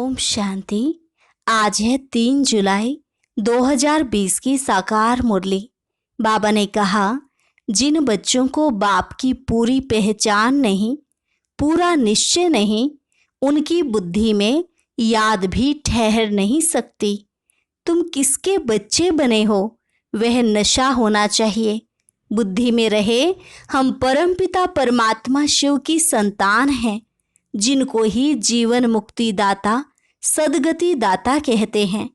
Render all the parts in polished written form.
ओम शांति। आज है 3 जुलाई 2020 की साकार मुरली। बाबा ने कहा, जिन बच्चों को बाप की पूरी पहचान नहीं, पूरा निश्चय नहीं, उनकी बुद्धि में याद भी ठहर नहीं सकती। तुम किसके बच्चे बने हो, वह नशा होना चाहिए। बुद्धि में रहे हम परमपिता परमात्मा शिव की संतान हैं, जिनको ही जीवन मुक्ति दाता, सदगति दाता कहते हैं।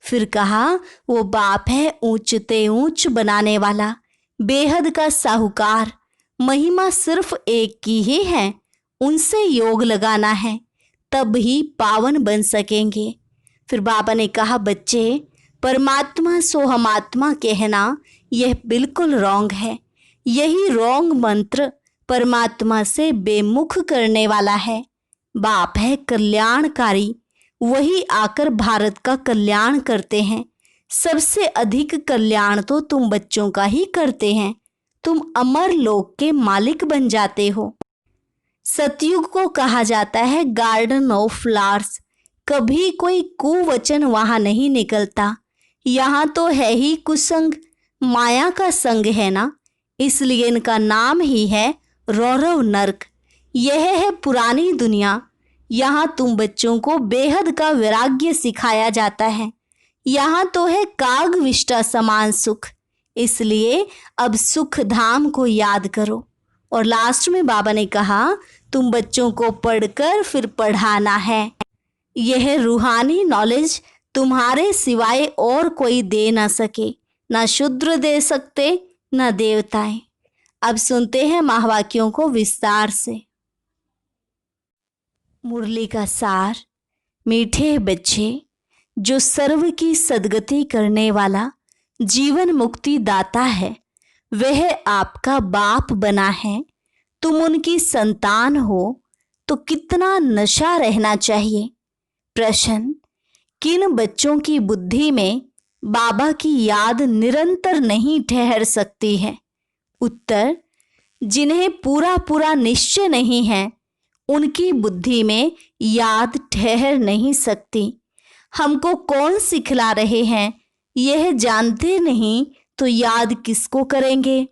फिर कहा, वो बाप है ऊंचते ऊंच बनाने वाला, बेहद का साहूकार। महिमा सिर्फ एक की ही है, उनसे योग लगाना है, तब ही पावन बन सकेंगे। फिर बाबा ने कहा, बच्चे, परमात्मा सोहमात्मा कहना यह बिल्कुल रॉन्ग है। यही रॉन्ग मंत्र परमात्मा से बेमुख करने वाला है। बाप है कल्याणकारी, वही आकर भारत का कल्याण करते हैं। सबसे अधिक कल्याण तो तुम बच्चों का ही करते हैं। तुम अमर लोक के मालिक बन जाते हो। सतयुग को कहा जाता है गार्डन ऑफ फ्लावर्स। कभी कोई कुवचन वहां नहीं निकलता। यहाँ तो है ही कुसंग, माया का संग है ना, इसलिए इनका नाम ही है रौरव नर्क। यह है पुरानी दुनिया। यहाँ तुम बच्चों को बेहद का वैराग्य सिखाया जाता है। यहाँ तो है काग विष्टा समान सुख, इसलिए अब सुख धाम को याद करो। और लास्ट में बाबा ने कहा, तुम बच्चों को पढ़कर फिर पढ़ाना है। यह रूहानी नॉलेज तुम्हारे सिवाय और कोई दे ना सके, ना शूद्र दे सकते, ना देवताएं। अब सुनते हैं महावाक्यों को विस्तार से। मुरली का सार। मीठे बच्चे, जो सर्व की सदगति करने वाला जीवन मुक्ति दाता है, वह आपका बाप बना है। तुम उनकी संतान हो तो कितना नशा रहना चाहिए। प्रश्न, किन बच्चों की बुद्धि में बाबा की याद निरंतर नहीं ठहर सकती है? उत्तर, जिन्हें पूरा पूरा निश्चय नहीं है, उनकी बुद्धि में याद ठहर नहीं सकती। हमको कौन सिखला रहे हैं, यह जानते नहीं तो याद किसको करेंगे?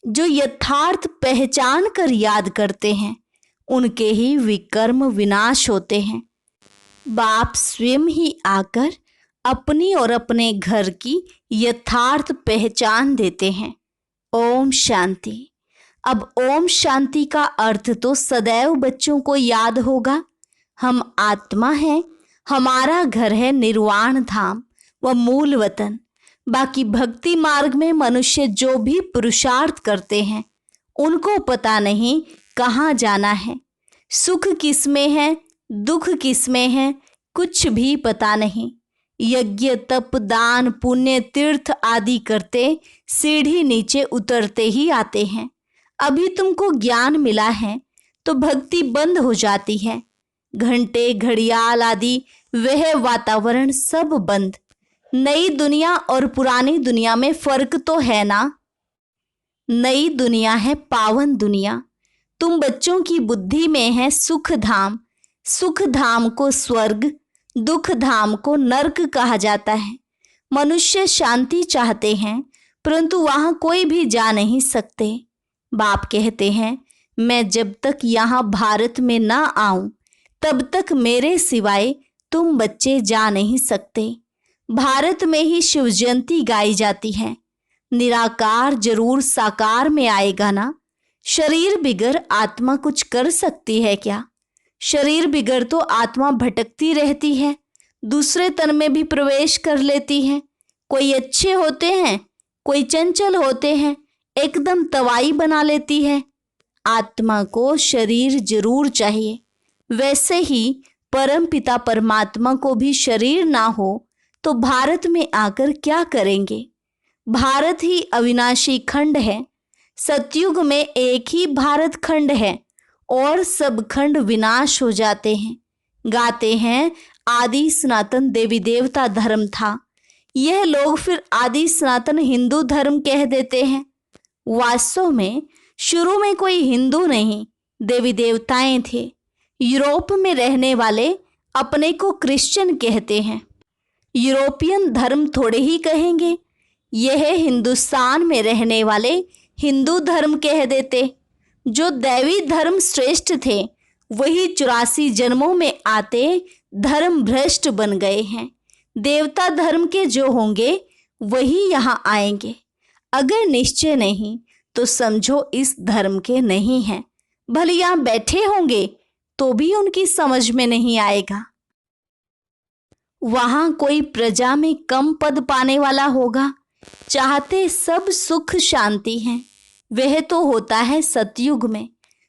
जो यथार्थ पहचान कर याद करते हैं, उनके ही विकर्म विनाश होते हैं। बाप स्वयं ही आकर अपनी और अपने घर की यथार्थ पहचान देते हैं। ओम शांति। अब ओम शांति का अर्थ तो सदैव बच्चों को याद होगा। हम आत्मा हैं, हमारा घर है निर्वाण धाम व मूल वतन। बाकी भक्ति मार्ग में मनुष्य जो भी पुरुषार्थ करते हैं, उनको पता नहीं कहाँ जाना है, सुख किस में है, दुख किस में है, कुछ भी पता नहीं। यज्ञ तप दान पुण्य तीर्थ आदि करते सीढ़ी नीचे उतरते ही आते हैं। अभी तुमको ज्ञान मिला है तो भक्ति बंद हो जाती है। घंटे घड़ियाल आदि वह वातावरण सब बंद। नई दुनिया और पुरानी दुनिया में फर्क तो है ना। नई दुनिया है पावन दुनिया। तुम बच्चों की बुद्धि में है सुख धाम। सुख धाम को स्वर्ग, दुख धाम को नरक कहा जाता है। मनुष्य शांति चाहते हैं, परंतु वहां कोई भी जा नहीं सकते। बाप कहते हैं, मैं जब तक यहाँ भारत में ना आऊं, तब तक मेरे सिवाय तुम बच्चे जा नहीं सकते। भारत में ही शिव जयंती गाई जाती है। निराकार जरूर साकार में आएगा ना। शरीर बिगर आत्मा कुछ कर सकती है क्या? शरीर बिगर तो आत्मा भटकती रहती है, दूसरे तन में भी प्रवेश कर लेती है। कोई अच्छे होते हैं, कोई चंचल होते हैं, एकदम तवाई बना लेती है। आत्मा को शरीर जरूर चाहिए। वैसे ही परम पिता परमात्मा को भी शरीर ना हो तो भारत में आकर क्या करेंगे? भारत ही अविनाशी खंड है। सतयुग में एक ही भारत खंड है और सब खंड विनाश हो जाते हैं। गाते हैं आदि सनातन देवी देवता धर्म था। यह लोग फिर आदि सनातन हिंदू धर्म कह देते हैं। वास्तव में शुरू में कोई हिंदू नहीं, देवी देवताएं थे। यूरोप में रहने वाले अपने को क्रिश्चियन कहते हैं। यूरोपियन धर्म थोड़े ही कहेंगे, यह हिंदुस्तान में रहने वाले हिंदू धर्म कह देते। जो दैवी धर्म श्रेष्ठ थे वही 84 जन्मों में आते धर्म भ्रष्ट बन गए हैं। देवता धर्म के जो होंगे वही यहाँ आएंगे। अगर निश्चय नहीं तो समझो इस धर्म के नहीं हैं। भले यहाँ बैठे होंगे तो भी उनकी समझ में नहीं आएगा। वहाँ कोई प्रजा में कम पद पाने वाला होगा। चाहते सब सुख शांति हैं, वह तो होता है सतयुग में।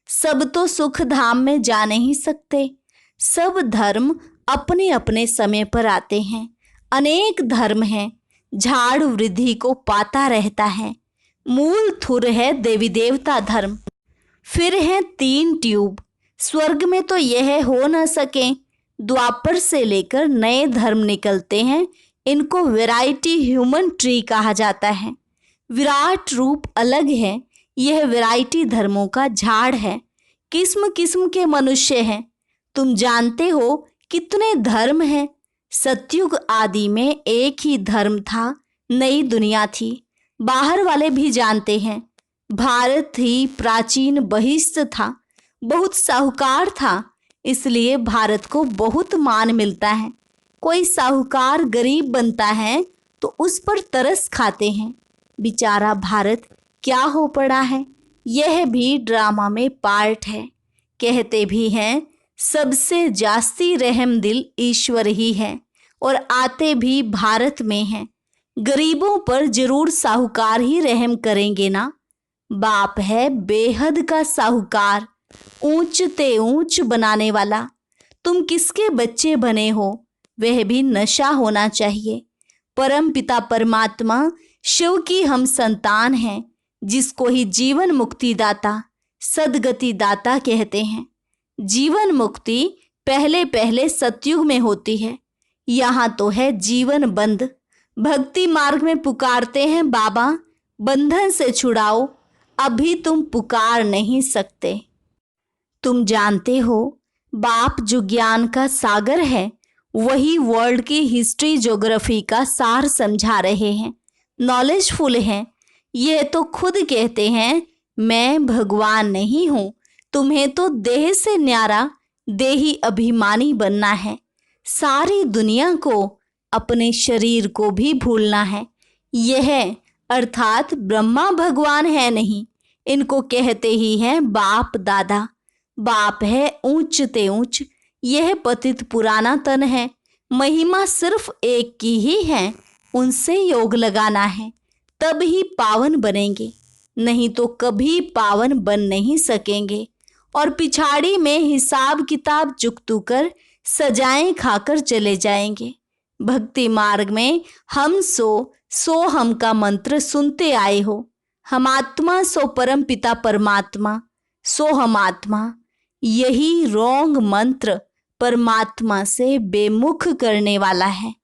सब तो सुख धाम में जा नहीं सकते। सब धर्म अपने अपने समय पर आते हैं। अनेक धर्म हैं, झाड़ वृद्धि को पाता रहता है। मूल थुर है देवी देवता धर्म। फिर हैं 3 ट्यूब। स्वर्ग में तो यह हो न सके। द्वापर से लेकर नए धर्म निकलते हैं। इनको वैरायटी ह्यूमन ट्री कहा जाता है। विराट रूप अलग है, यह वैरायटी धर्मों का झाड़ है। किस्म किस्म के मनुष्य हैं। तुम जानते हो कितने धर्म हैं। सतयुग आदि में एक ही धर्म था, नई दुनिया थी। बाहर वाले भी जानते हैं। भारत ही प्राचीन बहिष्ठ था, बहुत साहूकार था, इसलिए भारत को बहुत मान मिलता है। कोई साहूकार गरीब बनता है तो उस पर तरस खाते हैं। बेचारा भारत क्या हो पड़ा है। यह भी ड्रामा में पार्ट है। कहते भी हैं सबसे जास्ती रहम दिल ईश्वर ही है, और आते भी भारत में हैं। गरीबों पर जरूर साहूकार ही रहम करेंगे ना। बाप है बेहद का साहूकार, ऊंच ते ऊंच बनाने वाला। तुम किसके बच्चे बने हो, वह भी नशा होना चाहिए। परम पिता परमात्मा शिव की हम संतान हैं, जिसको ही जीवन मुक्ति दाता, सदगति दाता कहते हैं। जीवन मुक्ति पहले पहले सतयुग में होती है। यहाँ तो है जीवन बंद। भक्ति मार्ग में पुकारते हैं बाबा बंधन से छुड़ाओ, अभी तुम पुकार नहीं सकते। तुम जानते हो बाप जो ज्ञान का सागर है वही वर्ल्ड की हिस्ट्री ज्योग्राफी का सार समझा रहे हैं। नॉलेजफुल हैं। ये तो खुद कहते हैं मैं भगवान नहीं हूँ। तुम्हें तो देह से न्यारा देही अभिमानी बनना है। सारी दुनिया को अपने शरीर को भी भूलना है। यह अर्थात ब्रह्मा भगवान है नहीं, इनको कहते ही हैं बाप दादा। बाप है ऊंच ते ऊंच, यह पतित पुराना तन है। महिमा सिर्फ एक की ही है, उनसे योग लगाना है, तब ही पावन बनेंगे, नहीं तो कभी पावन बन नहीं सकेंगे। और पिछाड़ी में हिसाब किताब चुकतू कर सजाएं खाकर चले जाएंगे। भक्ति मार्ग में हम सो हम का मंत्र सुनते आए हो। हम आत्मा सो परम पिता परमात्मा, सो हम आत्मा। यही रोंग मंत्र परमात्मा से बेमुख करने वाला है।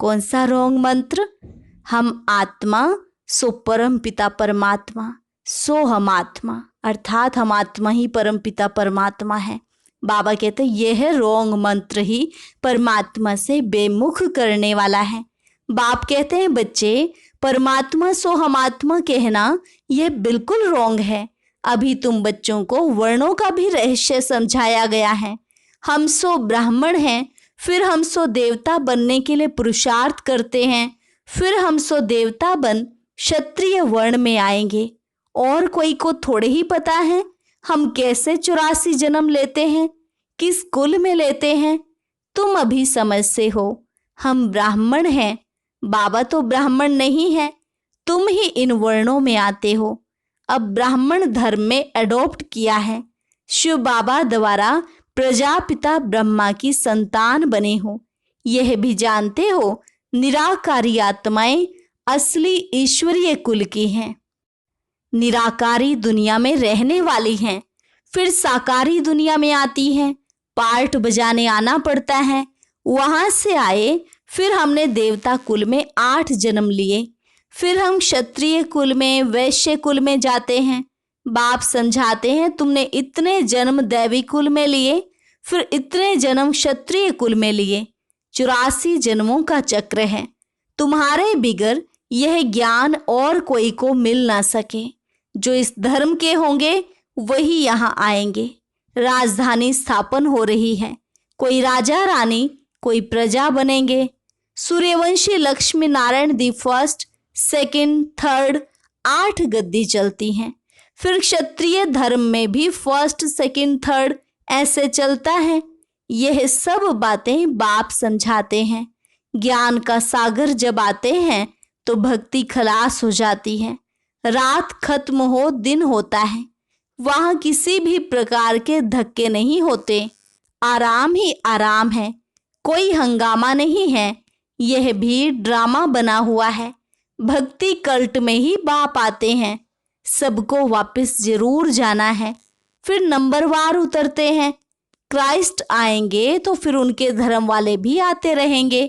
कौन सा रोंग मंत्र? हम आत्मा सो परम पिता परमात्मा, सो हम आत्मा, अर्थात हम आत्मा ही परम पिता परमात्मा है। बाबा कहते हैं यह रोंग मंत्र ही परमात्मा से बेमुख करने वाला है। बाप कहते हैं बच्चे परमात्मा सो हम आत्मा कहना यह बिल्कुल रोंग है। अभी तुम बच्चों को वर्णों का भी रहस्य समझाया गया है। हम सो ब्राह्मण हैं, फिर हम सो देवता बनने के लिए पुरुषार्थ करते हैं, फिर हम सो देवता बन क्षत्रिय वर्ण में आएंगे। और कोई को थोड़े ही पता है हम कैसे 84 जन्म लेते हैं, किस कुल में लेते हैं। तुम अभी समझते हो हम ब्राह्मण हैं, बाबा तो ब्राह्मण नहीं है, तुम ही इन वर्णों में आते हो। अब ब्राह्मण धर्म में अडॉप्ट किया है। शिव बाबा द्वारा प्रजापिता ब्रह्मा की संतान बने हो। यह भी जानते हो निराकारी आत्माएं असली ईश्वरीय कुल की हैं। निराकारी दुनिया में रहने वाली हैं, फिर साकारी दुनिया में आती हैं। पार्ट बजाने आना पड़ता है। वहां से आए, फिर हमने देवता कुल में 8 जन्म लिए, फिर हम क्षत्रिय कुल में वैश्य कुल में जाते हैं। बाप समझाते हैं तुमने इतने जन्म दैवी कुल में लिए, फिर इतने जन्म क्षत्रिय कुल में लिए, 84 जन्मों का चक्र है। तुम्हारे बिगर यह ज्ञान और कोई को मिल ना सके। जो इस धर्म के होंगे वही यहाँ आएंगे। राजधानी स्थापन हो रही है, कोई राजा रानी, कोई प्रजा बनेंगे। Suryavanshi Lakshmi Narayan the first, second, third, 8 गद्दी चलती हैं। फिर क्षत्रिय धर्म में भी फर्स्ट, सेकंड, थर्ड ऐसे चलता है। यह सब बातें बाप समझाते हैं। ज्ञान का सागर जब आते हैं तो भक्ति खलास हो जाती है। रात खत्म हो दिन होता है। वहाँ किसी भी प्रकार के धक्के नहीं होते, आराम ही आराम है, कोई हंगामा नहीं है। यह भी ड्रामा बना हुआ है। भक्ति कल्ट में ही बाप आते हैं। सबको वापस जरूर जाना है। फिर नंबरवार उतरते हैं। क्राइस्ट आएंगे तो फिर उनके धर्म वाले भी आते रहेंगे।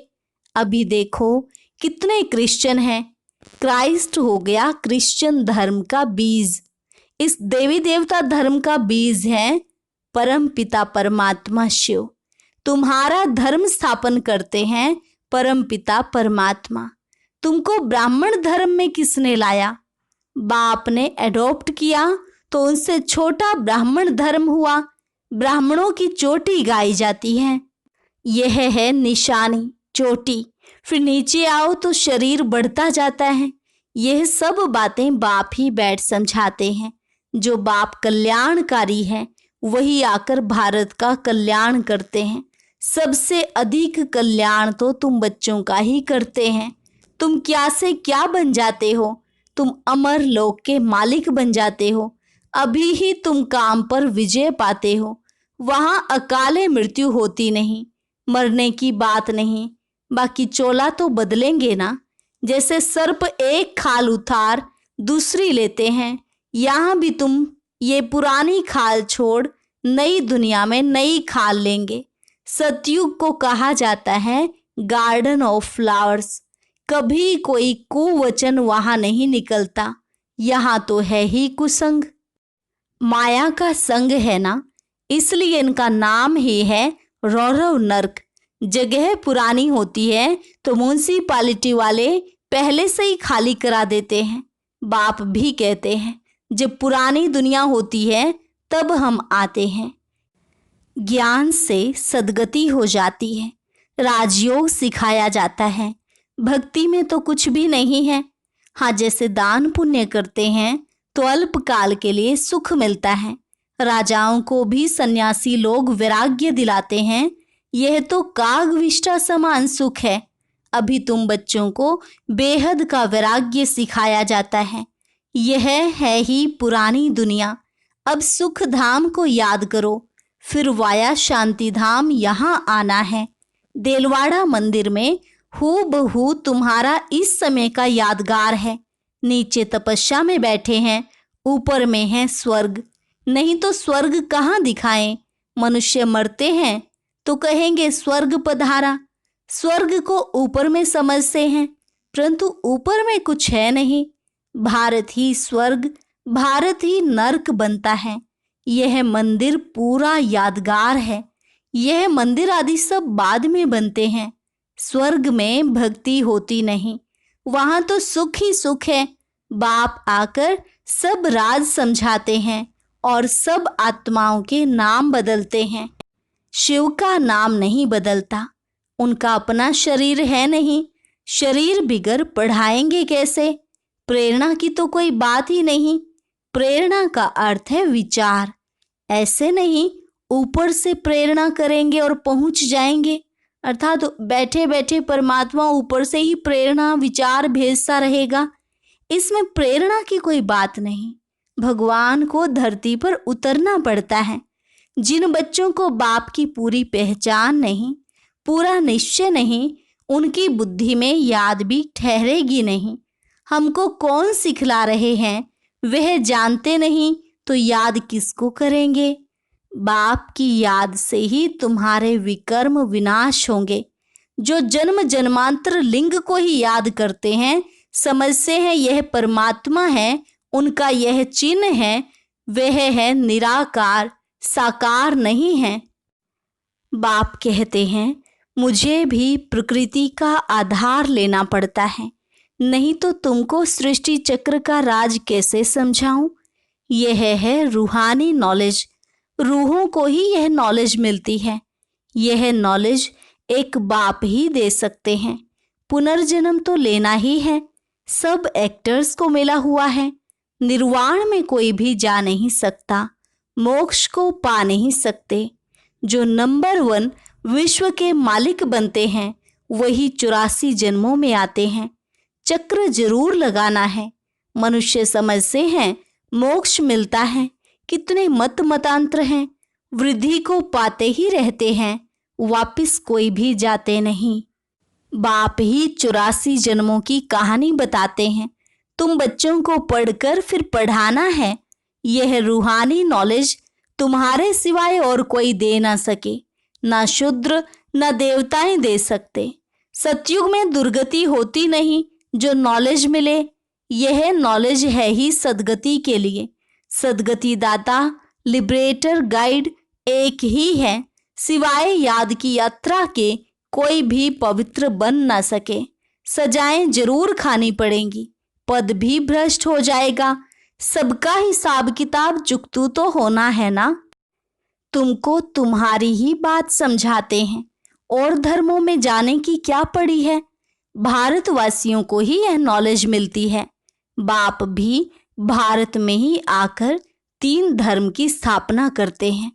अभी देखो कितने क्रिश्चियन हैं। क्राइस्ट हो गया क्रिश्चियन धर्म का बीज। इस देवी देवता धर्म का बीज है परम पिता परमात्मा शिव। तुम्हारा धर्म स्थापन करते हैं परम पिता परमात्मा। तुमको ब्राह्मण धर्म में किसने लाया? बाप ने एडॉप्ट किया तो उनसे छोटा ब्राह्मण धर्म हुआ। ब्राह्मणों की चोटी गाई जाती है। यह है निशानी, चोटी। फिर नीचे आओ तो शरीर बढ़ता जाता है। यह सब बातें बाप ही बैठ समझाते हैं। जो बाप कल्याणकारी है वही आकर भारत का कल्याण करते हैं। सबसे अधिक कल्याण तो तुम बच्चों का ही करते हैं। तुम क्या से क्या बन जाते हो? तुम अमर लोक के मालिक बन जाते हो। अभी ही तुम काम पर विजय पाते हो। वहां अकाले मृत्यु होती नहीं, मरने की बात नहीं। बाकी चोला तो बदलेंगे ना। जैसे सर्प एक खाल उतार दूसरी लेते हैं, यहाँ भी तुम ये पुरानी खाल छोड़ नई दुनिया में नई खाल लेंगे। सतयुग को कहा जाता है गार्डन ऑफ फ्लावर्स। कभी कोई कुवचन वहां नहीं निकलता। यहाँ तो है ही कुसंग, माया का संग है ना, इसलिए इनका नाम ही है रौरव नर्क। जगह पुरानी होती है तो म्यूनसिपालिटी वाले पहले से ही खाली करा देते हैं। बाप भी कहते हैं जब पुरानी दुनिया होती है तब हम आते हैं। ज्ञान से सद्गति हो जाती है। राजयोग सिखाया जाता है। भक्ति में तो कुछ भी नहीं है। हाँ, जैसे दान पुण्य करते हैं तो अल्पकाल के लिए सुख मिलता है। राजाओं को भी सन्यासी लोग वैराग्य दिलाते हैं। यह तो कागविष्टा समान सुख है। अभी तुम बच्चों को बेहद का वैराग्य सिखाया जाता है। यह है ही पुरानी दुनिया। अब सुख धाम को याद करो, फिर वाया शांति धाम यहाँ आना है। देलवाड़ा मंदिर में हूबहू तुम्हारा इस समय का यादगार है। नीचे तपस्या में बैठे हैं, ऊपर में है स्वर्ग। नहीं तो स्वर्ग कहाँ दिखाएं? मनुष्य मरते हैं तो कहेंगे स्वर्ग पधारा। स्वर्ग को ऊपर में समझते हैं, परंतु ऊपर में कुछ है नहीं। भारत ही स्वर्ग, भारत ही नर्क बनता है। यह मंदिर पूरा यादगार है। यह मंदिर आदि सब बाद में बनते हैं। स्वर्ग में भक्ति होती नहीं, वहां तो सुख ही सुख है। बाप आकर सब राज समझाते हैं और सब आत्माओं के नाम बदलते हैं। शिव का नाम नहीं बदलता। उनका अपना शरीर है नहीं। शरीर बिगर पढ़ाएंगे कैसे? प्रेरणा की तो कोई बात ही नहीं। प्रेरणा का अर्थ है विचार। ऐसे नहीं ऊपर से प्रेरणा करेंगे और पहुंच जाएंगे, अर्थात बैठे बैठे परमात्मा ऊपर से ही प्रेरणा विचार भेजता रहेगा। इसमें प्रेरणा की कोई बात नहीं। भगवान को धरती पर उतरना पड़ता है। जिन बच्चों को बाप की पूरी पहचान नहीं, पूरा निश्चय नहीं, उनकी बुद्धि में याद भी ठहरेगी नहीं। हमको कौन सिखला रहे हैं वह जानते नहीं तो याद किसको करेंगे? बाप की याद से ही तुम्हारे विकर्म विनाश होंगे। जो जन्म जन्मांतर लिंग को ही याद करते हैं, समझते हैं यह परमात्मा है, उनका यह चिन्ह है, वह है निराकार, साकार नहीं है। बाप कहते हैं, मुझे भी प्रकृति का आधार लेना पड़ता है, नहीं तो तुमको सृष्टि चक्र का राज कैसे समझाऊं। यह है रूहानी नॉलेज। रूहों को ही यह नॉलेज मिलती है। यह नॉलेज एक बाप ही दे सकते हैं। पुनर्जन्म तो लेना ही है, सब एक्टर्स को मिला हुआ है। निर्वाण में कोई भी जा नहीं सकता, मोक्ष को पा नहीं सकते। जो नंबर 1 विश्व के मालिक बनते हैं वही 84 जन्मों में आते हैं। चक्र जरूर लगाना है। मनुष्य समझते हैं मोक्ष मिलता है, कितने मत मतांतर हैं, वृद्धि को पाते ही रहते हैं, वापिस कोई भी जाते नहीं। बाप ही 84 जन्मों की कहानी बताते हैं। तुम बच्चों को पढ़कर फिर पढ़ाना है। यह रूहानी नॉलेज तुम्हारे सिवाय और कोई दे ना सके, ना शूद्र ना देवताएं दे सकते। सतयुग में दुर्गति होती नहीं। जो नॉलेज मिले, यह नॉलेज है ही सदगति के लिए। सदगति दाता, लिबरेटर, गाइड एक ही है। सिवाय याद की यात्रा के कोई भी पवित्र बन ना सके। सजाएं जरूर खानी पड़ेंगी, पद भी भ्रष्ट हो जाएगा। सबका हिसाब किताब चुकतू तो होना है ना। तुमको तुम्हारी ही बात समझाते हैं, और धर्मों में जाने की क्या पड़ी है। भारतवासियों को ही यह नॉलेज मिलती है। बाप भी भारत में ही आकर 3 धर्म की स्थापना करते हैं।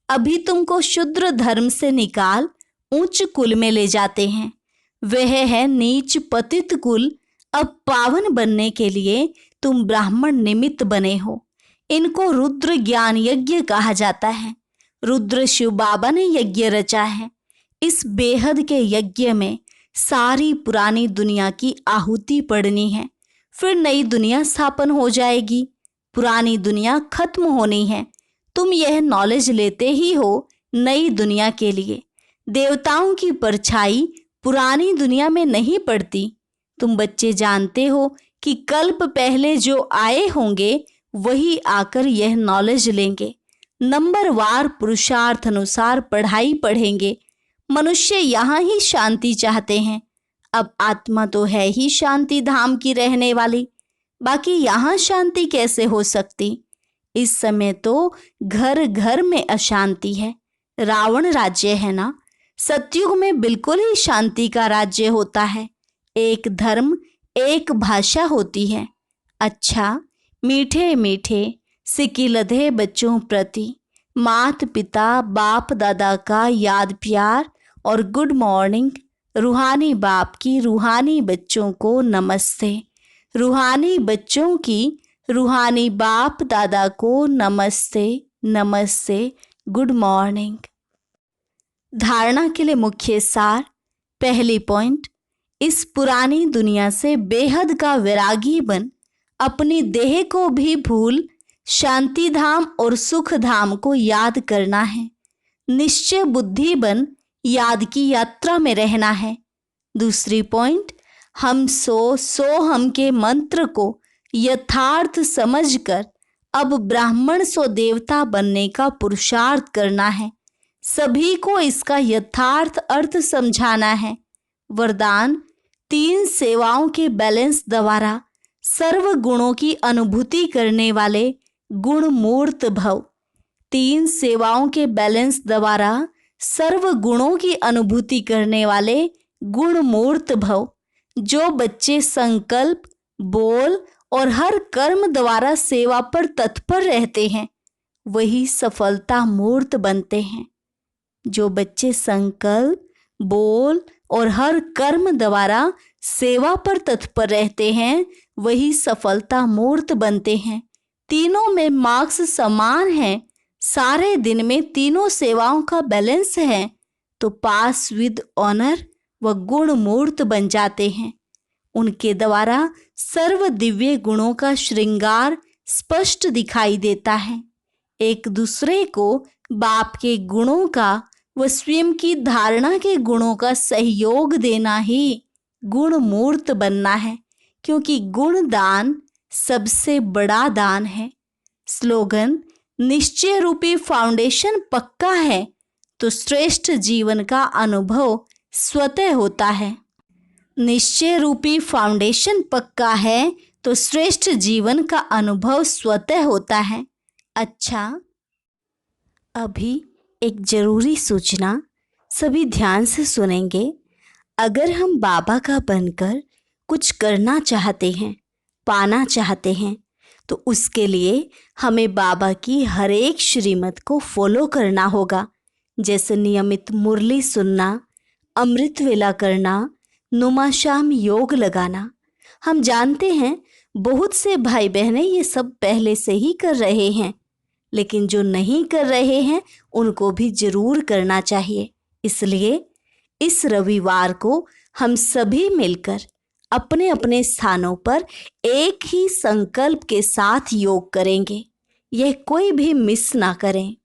अभी तुमको शूद्र धर्म से निकाल उच्च कुल में ले जाते हैं। वह है नीच पतित कुल। अब पावन बनने के लिए तुम ब्राह्मण निमित्त बने हो। इनको रुद्र ज्ञान यज्ञ कहा जाता है। रुद्र शिव बाबा ने यज्ञ रचा है। इस बेहद के यज्ञ में सारी पुरानी दुनिया की आहुति पड़नी है, फिर नई दुनिया स्थापन हो जाएगी। पुरानी दुनिया खत्म होनी है। तुम यह नॉलेज लेते ही हो नई दुनिया के लिए। देवताओं की परछाई पुरानी दुनिया में नहीं पड़ती। तुम बच्चे जानते हो कि कल्प पहले जो आए होंगे वही आकर यह नॉलेज लेंगे। नंबर वार पुरुषार्थ अनुसार पढ़ाई पढ़ेंगे। मनुष्य यहाँ ही शांति चाहते हैं। अब आत्मा तो है ही शांति धाम की रहने वाली, बाकी यहाँ शांति कैसे हो सकती। इस समय तो घर घर में अशांति है। रावण राज्य है ना। सतयुग में बिल्कुल ही शांति का राज्य होता है। एक धर्म, एक भाषा होती है। अच्छा, मीठे मीठे सिकिलधे बच्चों प्रति मात पिता बाप दादा का याद प्यार और गुड मॉर्निंग। रूहानी बाप की रूहानी बच्चों को नमस्ते। रूहानी बच्चों की रूहानी बाप दादा को नमस्ते नमस्ते, गुड मॉर्निंग। धारणा के लिए मुख्य सार। पहली पॉइंट, इस पुरानी दुनिया से बेहद का वैरागी बन अपनी देह को भी भूल शांति धाम और सुख धाम को याद करना है। निश्चय बुद्धि बन याद की यात्रा में रहना है। दूसरी पॉइंट, हम सो हम के मंत्र को यथार्थ समझकर अब ब्राह्मण सो देवता बनने का पुरुषार्थ करना है। सभी को इसका यथार्थ अर्थ समझाना है। वरदान, 3 सेवाओं के बैलेंस द्वारा सर्व गुणों की अनुभूति करने वाले गुण मूर्त भव। 3 सेवाओं के बैलेंस द्वारा सर्व गुणों की अनुभूति करने वाले गुण मूर्त भव। जो बच्चे संकल्प, बोल और हर कर्म द्वारा सेवा पर तत्पर रहते हैं वही सफलता मूर्त बनते हैं। जो बच्चे संकल्प, बोल और हर कर्म द्वारा सेवा पर तत्पर रहते हैं वही सफलता मूर्त बनते हैं। तीनों में मार्क्स समान हैं। सारे दिन में तीनों सेवाओं का बैलेंस है तो पास विद ऑनर व गुण मूर्त बन जाते हैं। उनके द्वारा सर्व दिव्य गुणों का श्रृंगार स्पष्ट दिखाई देता है। एक दूसरे को बाप के गुणों का व स्वयं की धारणा के गुणों का सहयोग देना ही गुण मूर्त बनना है, क्योंकि गुण दान सबसे बड़ा दान है। स्लोगन, निश्चय रूपी फाउंडेशन पक्का है तो श्रेष्ठ जीवन का अनुभव स्वतः होता है। निश्चय रूपी फाउंडेशन पक्का है तो श्रेष्ठ जीवन का अनुभव स्वतः होता है। अच्छा, अभी एक जरूरी सूचना, सभी ध्यान से सुनेंगे। अगर हम बाबा का बनकर कुछ करना चाहते हैं, पाना चाहते हैं, तो उसके लिए हमें बाबा की हर एक श्रीमत को फॉलो करना होगा। जैसे नियमित मुरली सुनना, अमृत वेला करना, नुमा शाम योग लगाना। हम जानते हैं बहुत से भाई बहनें ये सब पहले से ही कर रहे हैं, लेकिन जो नहीं कर रहे हैं उनको भी जरूर करना चाहिए। इसलिए इस रविवार को हम सभी मिलकर अपने अपने स्थानों पर एक ही संकल्प के साथ योग करेंगे। यह कोई भी मिस ना करें।